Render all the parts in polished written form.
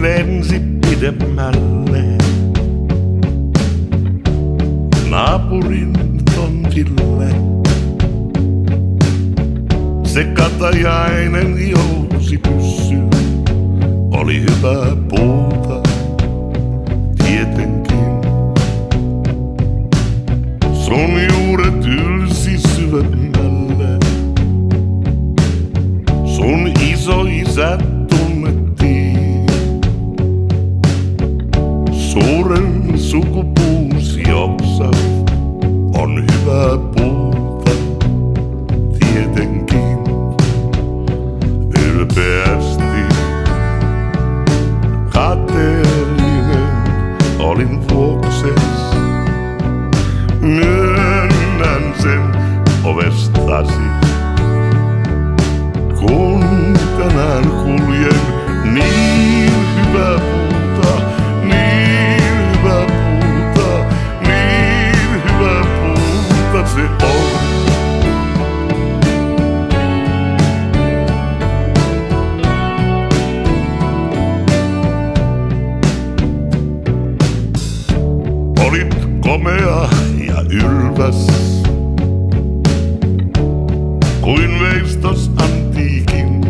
lensi pidemmälle naapurin tontille. Se katajainen jousi pyssy, oli hyvää puuta tietenkin. Sun juuret ylsi syvemmälle, sun isoisä tunnettiin. Suuren sukupuusi oksat on hyvää puuta tietenkin. Ylpeästi kateellinen olin vuokses. Myönnän sen ovestasi, kun tänään kuljen. Niin hyvä puuta, niin hyvä puuta, niin hyvä puuta se on. Olit komea ja ylväs, kuin veistos antiikin.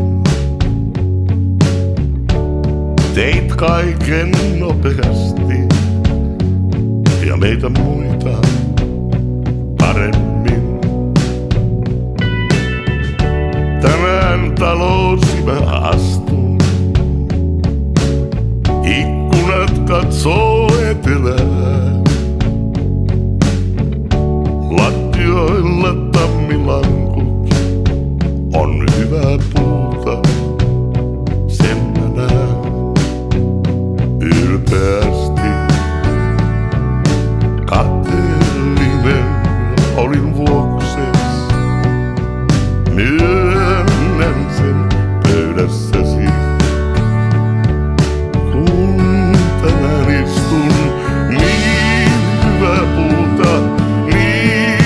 Teit kaiken nopeasti ja meitä muita paremmin. Tänään taloosi mä astun, ikkunat katsoo etelään. Lattioilla tammilankut on hyvää puuta, sen mä näen ylpeästi. Kateellinen olin vuokses, myönnän sen pöydässäsi. Kun tänään istun, niin hyvää puuta, niin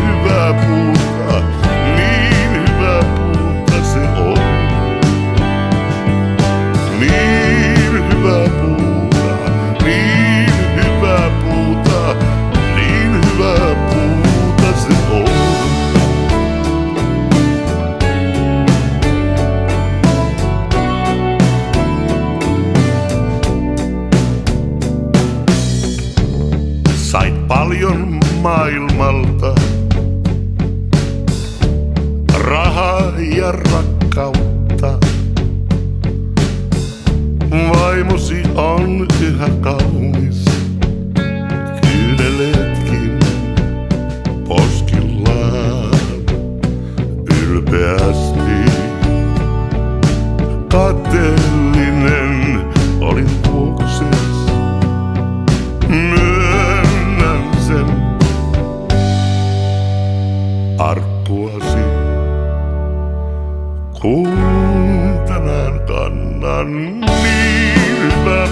hyvää puuta, niin hyvää puuta se on. Niin hyvää puuta, niin hyvää puuta, niin hyvää puuta se on. Sait paljon maailmalta rahaa ja rakkautta. Vaimosi on yhä kaunis, kyyneletkin poskillaan ylpeästi. Kateellinen olin vuokses, myönnän sen arkkuasi. Kun tänään kannan niin hyvää